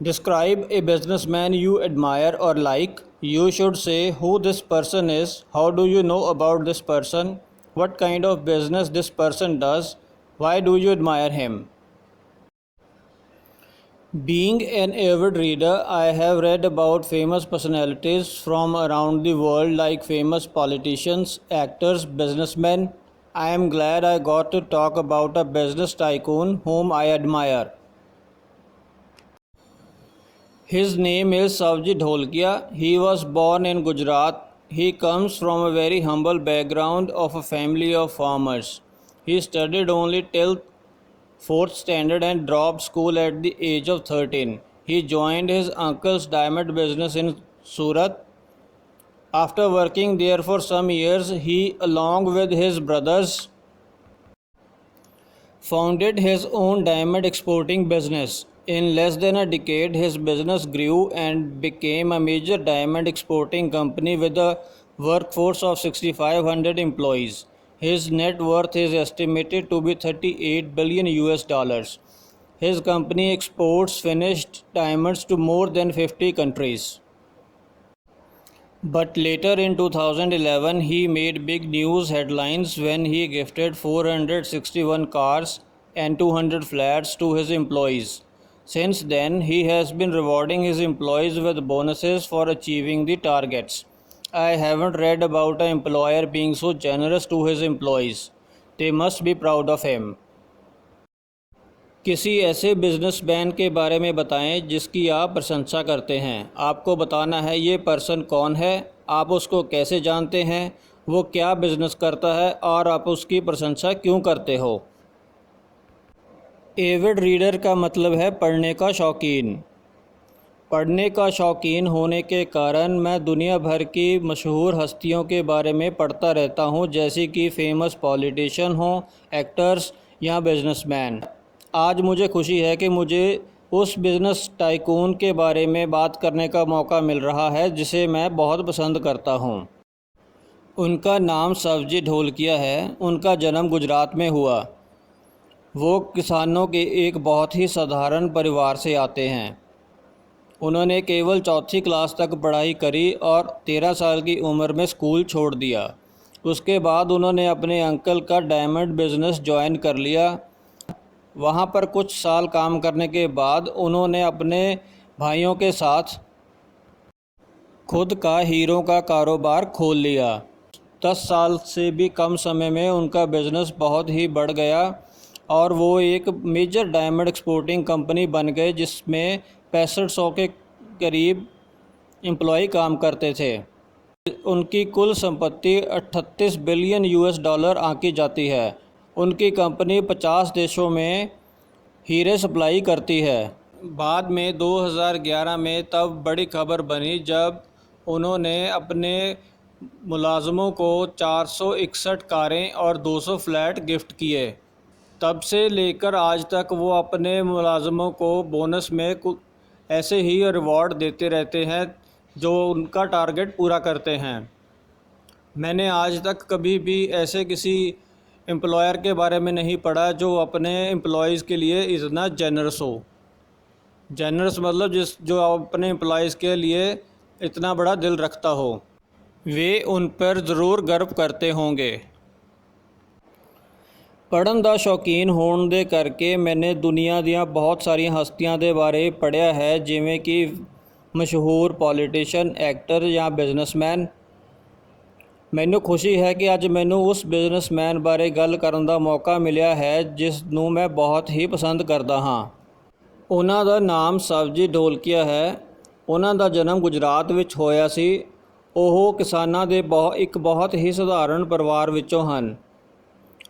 Describe a businessman you admire or like. You should say who this person is, how do you know about this person, what kind of business this person does, why do you admire him. Being an avid reader, I have read about famous personalities from around the world like famous politicians, actors, businessmen. I am glad I got to talk about a business tycoon whom I admire. His name is Savji Dholkia. He was born in Gujarat. He comes from a very humble background of a family of farmers. He studied only till 4th standard and dropped school at the age of 13. He joined his uncle's diamond business in Surat. After working there for some years, he, along with his brothers, founded his own diamond exporting business. In less than a decade, his business grew and became a major diamond exporting company with a workforce of 6,500 employees. His net worth is estimated to be 38 billion US dollars. His company exports finished diamonds to more than 50 countries. But later in 2011, he made big news headlines when he gifted 461 cars and 200 flats to his employees. Since then, he has been rewarding his employees with bonuses for achieving the targets. I haven't read about an employer being so generous to his employees. They must be proud of him. किसी ऐसे businessman के बारे में बताएं जिसकी आप प्रशंसा करते हैं। आपको बताना है ये पर्सन कौन है, आप उसको कैसे जानते हैं, वो क्या बिजनेस करता है और आप उसकी प्रशंसा क्यों करते हो। एविड रीडर का मतलब है पढ़ने का शौकीन। पढ़ने का शौकीन होने के कारण मैं दुनिया भर की मशहूर हस्तियों के बारे में पढ़ता रहता हूँ, जैसे कि फेमस पॉलिटिशियन हों, एक्टर्स या बिजनेसमैन। आज मुझे खुशी है कि मुझे उस बिज़नेस टाइकून के बारे में बात करने का मौका मिल रहा है जिसे मैं बहुत पसंद करता हूं। उनका नाम सवजी ढोलकिया है। उनका जन्म गुजरात में हुआ। वो किसानों के एक बहुत ही साधारण परिवार से आते हैं। उन्होंने केवल चौथी क्लास तक पढ़ाई करी और 13 साल की उम्र में स्कूल छोड़ दिया। उसके बाद उन्होंने अपने अंकल का डायमंड बिज़नेस ज्वाइन कर लिया। वहाँ पर कुछ साल काम करने के बाद उन्होंने अपने भाइयों के साथ खुद का हीरों का कारोबार खोल लिया। 10 साल से भी कम समय में उनका बिज़नेस बहुत ही बढ़ गया और वो एक मेजर डायमंड एक्सपोर्टिंग कंपनी बन गए जिसमें 6500 के करीब एम्प्लॉय काम करते थे। उनकी कुल संपत्ति 38 बिलियन US डॉलर आंकी जाती है। उनकी कंपनी 50 देशों में हीरे सप्लाई करती है। बाद में 2011 में तब बड़ी खबर बनी जब उन्होंने अपने मुलाजमों को 461 कारें और 200 फ्लैट गिफ्ट किए। तब से लेकर आज तक वो अपने मुलाजमों को बोनस में ऐसे ही रिवॉर्ड देते रहते हैं जो उनका टारगेट पूरा करते हैं। मैंने आज तक कभी भी ऐसे किसी एम्प्लॉयर के बारे में नहीं पढ़ा जो अपने एम्प्लॉयज़ के लिए इतना जेनरस हो। जेनरस मतलब जो अपने एम्प्लॉयज़ के लिए इतना बड़ा दिल रखता हो। वे उन पर ज़रूर गर्व करते होंगे। पढ़न ਦਾ शौकीन ਹੋਣ ਦੇ ਕਰਕੇ मैंने दुनिया ਦੀਆਂ बहुत सारिया हस्तियों के बारे पढ़िया है, जिमें कि मशहूर पॉलिटिशियन, एक्टर या बिजनेसमैन। मैनू खुशी है कि अज मैनू उस बिजनेसमैन बारे गल करन दा मौका मिलिया है जिस नूं मैं बहुत ही पसंद करदा हाँ। उन्हां दा नाम सवजी ढोलकिया है। उन्हां दा जन्म गुजरात विच होया सी। ओह किसानां दे एक बहुत ही सधारण परिवार विचों हन।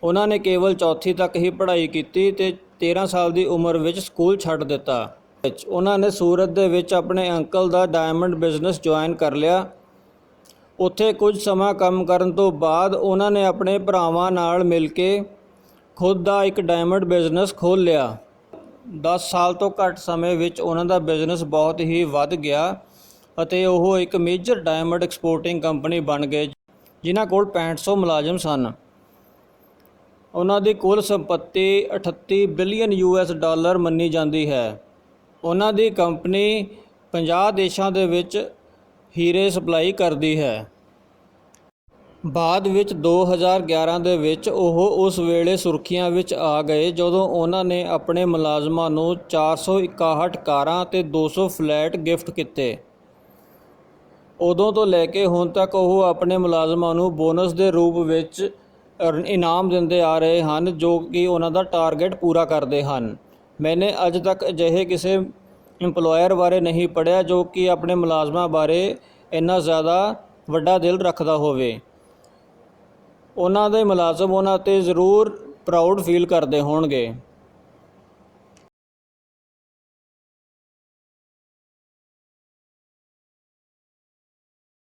उन्हां ने केवल चौथी तक ही पढ़ाई कीती ते 13 साल की उम्र विच स्कूल छड्ड दिता। उन्हां ने सूरत दे विच अपने अंकल दा डायमंड बिजनेस ज्वाइन कर लिया। उत्थे कुछ समा काम करन तो बाद उन्होंने अपने भरावां नाल मिल के खुद का एक डायमंड बिजनेस खोल लिया। 10 साल तो घट समय विच उन्हां दा बिजनेस बहुत ही वध गया अते ओह एक मेजर डायमंड एक्सपोर्टिंग कंपनी बन गए जिन्हां कोल 6500 मुलाजम सन। उन्हां दी कुल संपत्ति 38 बिलियन US डॉलर मन्नी जाती है। ਉਹਨਾਂ ਦੀ ਕੰਪਨੀ 50 ਦੇਸ਼ਾਂ ਦੇ ਵਿੱਚ ਹੀਰੇ ਸਪਲਾਈ ਕਰਦੀ ਹੈ। ਬਾਅਦ ਵਿੱਚ 2011 ਦੇ ਵਿੱਚ ਉਹ ਉਸ ਵੇਲੇ ਸੁਰਖੀਆਂ ਵਿੱਚ ਆ ਗਏ ਜਦੋਂ ਉਹਨਾਂ ਨੇ ਆਪਣੇ ਮੁਲਾਜ਼ਮਾਂ ਨੂੰ 461 ਕਾਰਾਂ ਅਤੇ 200 ਫਲੈਟ ਗਿਫਟ ਕੀਤੇ। ਉਦੋਂ ਤੋਂ ਲੈ ਕੇ ਹੁਣ ਤੱਕ ਉਹ ਆਪਣੇ ਮੁਲਾਜ਼ਮਾਂ ਨੂੰ ਬੋਨਸ ਦੇ ਰੂਪ ਵਿੱਚ ਇਨਾਮ ਦਿੰਦੇ ਆ ਰਹੇ ਹਨ, ਜੋ ਕਿ ਉਹਨਾਂ ਦਾ ਟਾਰਗੇਟ ਪੂਰਾ ਕਰਦੇ ਹਨ। ਮੈंने ਅੱਜ ਤੱਕ ਅਜਿਹੇ ਕਿਸੇ ਇੰਪਲੋਇਰ ਬਾਰੇ ਨਹੀਂ ਪੜ੍ਹਿਆ ਜੋ ਕਿ ਆਪਣੇ ਮੁਲਾਜ਼ਮਾਂ ਬਾਰੇ ਇੰਨਾ ਜ਼ਿਆਦਾ ਵੱਡਾ ਦਿਲ ਰੱਖਦਾ ਹੋਵੇ। ਉਹਨਾਂ ਦੇ ਮੁਲਾਜ਼ਮ ਉਹਨਾਂ 'ਤੇ ਜ਼ਰੂਰ ਪ੍ਰਾਊਡ ਫੀਲ ਕਰਦੇ ਹੋਣਗੇ।